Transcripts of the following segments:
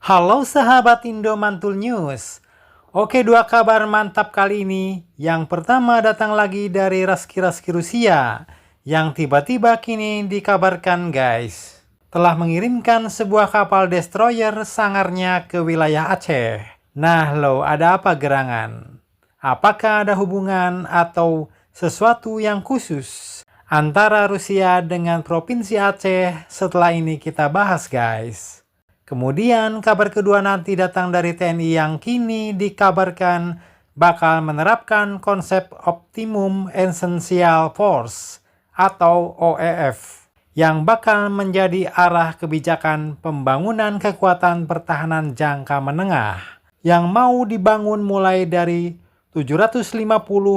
Halo sahabat Indo Mantul News. Oke, dua kabar mantap kali ini. Yang pertama datang lagi dari Raski-Raski Rusia yang tiba-tiba kini dikabarkan guys telah mengirimkan sebuah kapal destroyer sangarnya ke wilayah Aceh. Nah lo, ada apa gerangan? Apakah ada hubungan atau sesuatu yang khusus antara Rusia dengan Provinsi Aceh? Setelah ini kita bahas guys. Kemudian kabar kedua nanti datang dari TNI yang kini dikabarkan bakal menerapkan konsep Optimum Essential Force atau OEF yang bakal menjadi arah kebijakan pembangunan kekuatan pertahanan jangka menengah yang mau dibangun mulai dari 750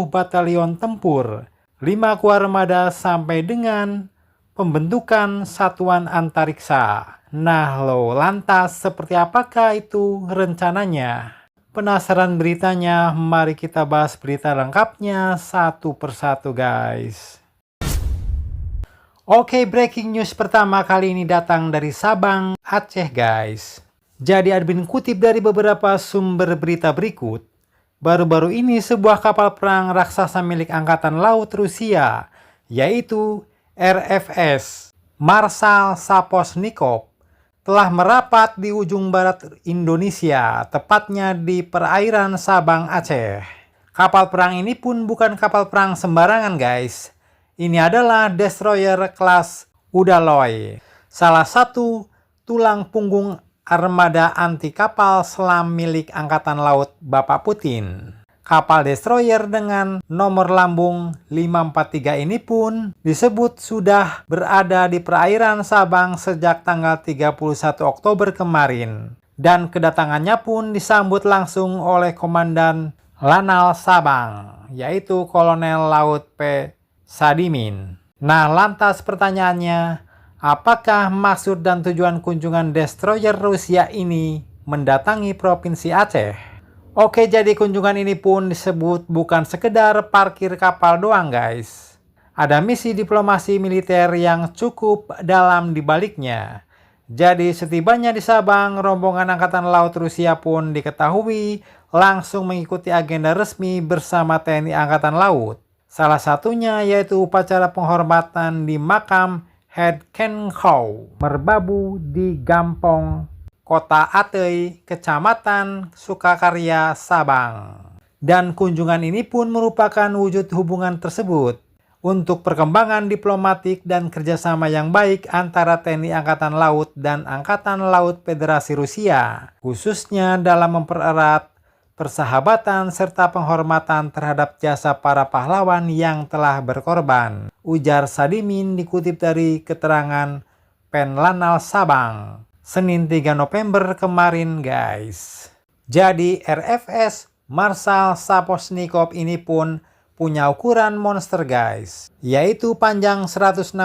batalion tempur, 5 kuarmada sampai dengan pembentukan satuan antariksa. Nah lo, lantas seperti apakah itu rencananya? Penasaran beritanya? Mari kita bahas berita lengkapnya satu persatu guys. Oke, breaking news pertama kali ini datang dari Sabang, Aceh guys. Jadi admin kutip dari beberapa sumber berita berikut. Baru-baru ini sebuah kapal perang raksasa milik Angkatan Laut Rusia, yaitu RFS Marshal Saposnikov, telah merapat di ujung barat Indonesia, tepatnya di perairan Sabang, Aceh. Kapal perang ini pun bukan kapal perang sembarangan guys. Ini adalah destroyer kelas Udaloy, salah satu tulang punggung armada anti kapal selam milik Angkatan Laut Bapak Putin. Kapal destroyer dengan nomor lambung 543 ini pun disebut sudah berada di perairan Sabang sejak tanggal 31 Oktober kemarin. Dan kedatangannya pun disambut langsung oleh Komandan Lanal Sabang, yaitu Kolonel Laut P. Sadimin. Nah, lantas pertanyaannya, apakah maksud dan tujuan kunjungan destroyer Rusia ini mendatangi Provinsi Aceh? Oke, jadi kunjungan ini pun disebut bukan sekedar parkir kapal doang guys. Ada misi diplomasi militer yang cukup dalam di baliknya. Jadi setibanya di Sabang, rombongan Angkatan Laut Rusia pun diketahui langsung mengikuti agenda resmi bersama TNI Angkatan Laut. Salah satunya yaitu upacara penghormatan di makam Head Kenkau Merbabu di Gampong, Kota Atei, Kecamatan Sukakarya, Sabang. Dan kunjungan ini pun merupakan wujud hubungan tersebut untuk perkembangan diplomatik dan kerjasama yang baik antara TNI Angkatan Laut dan Angkatan Laut Federasi Rusia, khususnya dalam mempererat persahabatan serta penghormatan terhadap jasa para pahlawan yang telah berkorban, ujar Sadimin dikutip dari keterangan Penlanal Sabang, Senin 3 November kemarin guys. Jadi RFS Marshal Saposnikov ini pun punya ukuran monster guys, yaitu panjang 163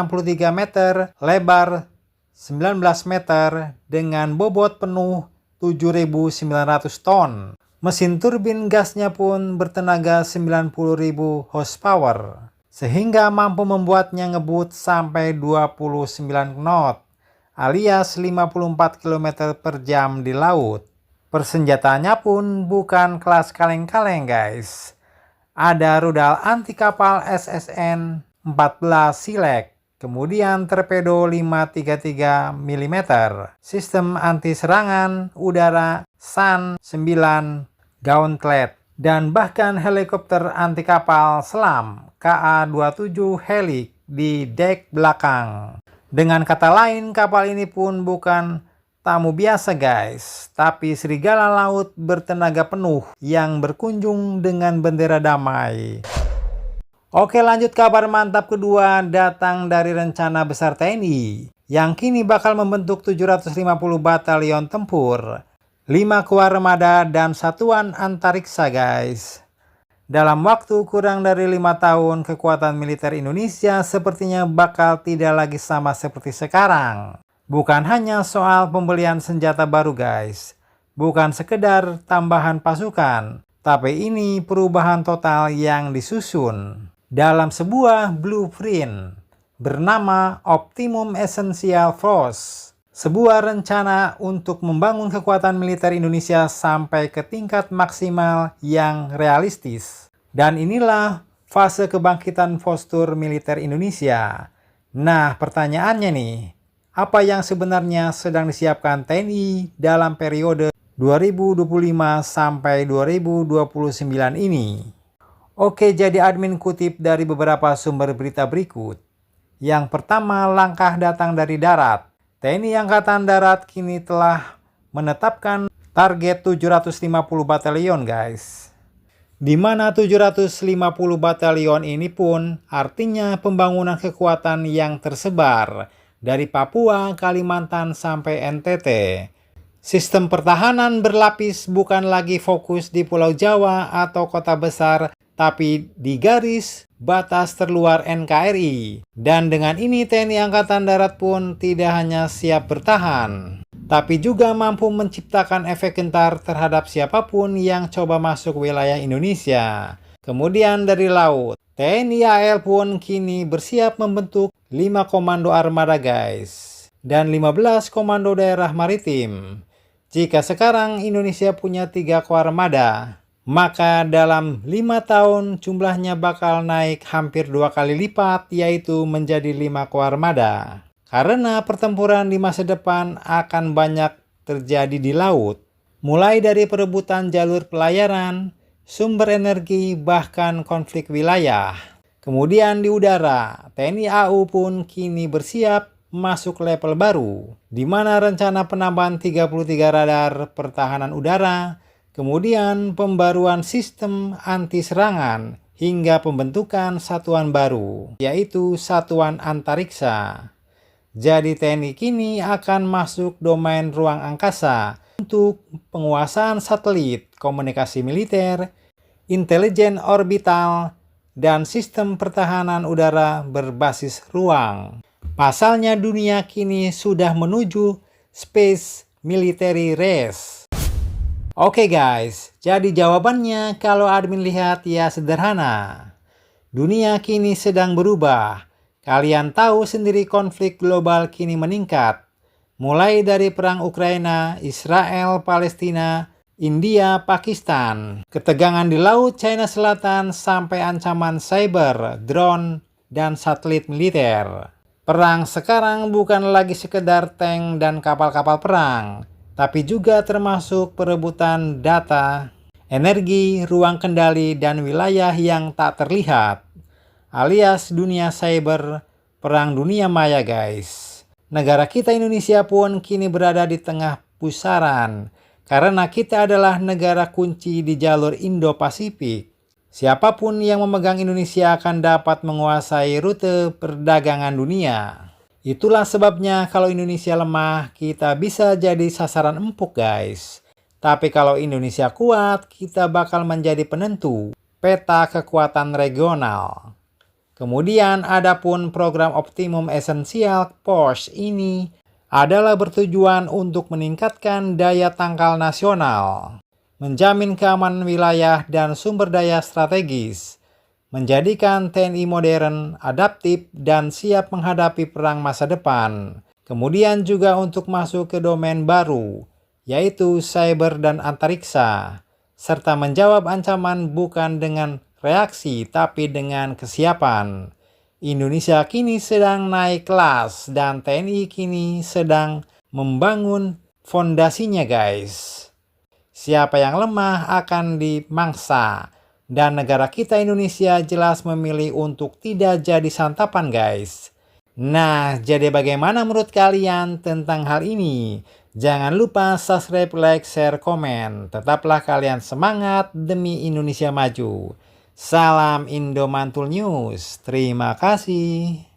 meter, lebar 19 meter, dengan bobot penuh 7.900 ton. Mesin turbin gasnya pun bertenaga 90.000 horsepower, sehingga mampu membuatnya ngebut sampai 29 knot, alias 54 km per jam di laut. Persenjataannya pun bukan kelas kaleng-kaleng guys. Ada rudal anti kapal SSN 14 Silek, kemudian torpedo 533 mm, sistem anti serangan udara Sun 9 Gauntlet, dan bahkan helikopter anti kapal selam KA-27 Helik di dek belakang. Dengan kata lain, kapal ini pun bukan tamu biasa guys, tapi serigala laut bertenaga penuh yang berkunjung dengan bendera damai. Oke, lanjut kabar mantap kedua datang dari rencana besar TNI yang kini bakal membentuk 750 batalion tempur, 5 kuarmada dan satuan antariksa guys. Dalam waktu kurang dari 5 tahun, kekuatan militer Indonesia sepertinya bakal tidak lagi sama seperti sekarang. Bukan hanya soal pembelian senjata baru guys, bukan sekedar tambahan pasukan, tapi ini perubahan total yang disusun dalam sebuah blueprint bernama Optimum Essential Force. Sebuah rencana untuk membangun kekuatan militer Indonesia sampai ke tingkat maksimal yang realistis. Dan inilah fase kebangkitan postur militer Indonesia. Nah, pertanyaannya nih, apa yang sebenarnya sedang disiapkan TNI dalam periode 2025 sampai 2029 ini? Oke, jadi admin kutip dari beberapa sumber berita berikut. Yang pertama, langkah datang dari darat. TNI Angkatan Darat kini telah menetapkan target 750 batalion guys. Di mana 750 batalion ini pun artinya pembangunan kekuatan yang tersebar dari Papua, Kalimantan sampai NTT. Sistem pertahanan berlapis bukan lagi fokus di Pulau Jawa atau kota besar, tapi di garis batas terluar NKRI. Dan dengan ini TNI Angkatan Darat pun tidak hanya siap bertahan, tapi juga mampu menciptakan efek gentar terhadap siapapun yang coba masuk wilayah Indonesia. Kemudian dari laut, TNI AL pun kini bersiap membentuk 5 komando armada guys, dan 15 komando daerah maritim. Jika sekarang Indonesia punya 3 koarmada, maka dalam 5 tahun jumlahnya bakal naik hampir 2 kali lipat, yaitu menjadi 5 koarmada. Karena pertempuran di masa depan akan banyak terjadi di laut, mulai dari perebutan jalur pelayaran, sumber energi, bahkan konflik wilayah. Kemudian di udara, TNI AU pun kini bersiap masuk level baru, di mana rencana penambahan 33 radar pertahanan udara, kemudian pembaruan sistem anti-serangan, hingga pembentukan satuan baru, yaitu Satuan Antariksa. Jadi TNI kini akan masuk domain ruang angkasa untuk penguasaan satelit, komunikasi militer, intelijen orbital, dan sistem pertahanan udara berbasis ruang. Pasalnya dunia kini sudah menuju space military race. Oke guys, jadi jawabannya kalau admin lihat ya sederhana. Dunia kini sedang berubah. Kalian tahu sendiri konflik global kini meningkat. Mulai dari perang Ukraina, Israel, Palestina, India, Pakistan, ketegangan di Laut China Selatan, sampai ancaman cyber, drone, dan satelit militer. Perang sekarang bukan lagi sekedar tank dan kapal-kapal perang, tapi juga termasuk perebutan data, energi, ruang kendali, dan wilayah yang tak terlihat, alias dunia cyber, perang dunia maya guys. Negara kita Indonesia pun kini berada di tengah pusaran, karena kita adalah negara kunci di jalur Indo-Pasifik. Siapapun yang memegang Indonesia akan dapat menguasai rute perdagangan dunia. Itulah sebabnya kalau Indonesia lemah, kita bisa jadi sasaran empuk guys. Tapi kalau Indonesia kuat, kita bakal menjadi penentu peta kekuatan regional. Kemudian adapun program Optimum Essential Force ini adalah bertujuan untuk meningkatkan daya tangkal nasional, menjamin keamanan wilayah dan sumber daya strategis, menjadikan TNI modern, adaptif, dan siap menghadapi perang masa depan. Kemudian juga untuk masuk ke domain baru, yaitu cyber dan antariksa, serta menjawab ancaman bukan dengan reaksi tapi dengan kesiapan. Indonesia kini sedang naik kelas dan TNI kini sedang membangun fondasinya guys. Siapa yang lemah akan dimangsa, dan negara kita Indonesia jelas memilih untuk tidak jadi santapan guys. Nah, jadi bagaimana menurut kalian tentang hal ini? Jangan lupa subscribe, like, share, komen. Tetaplah kalian semangat demi Indonesia maju. Salam Indo Mantul News. Terima kasih.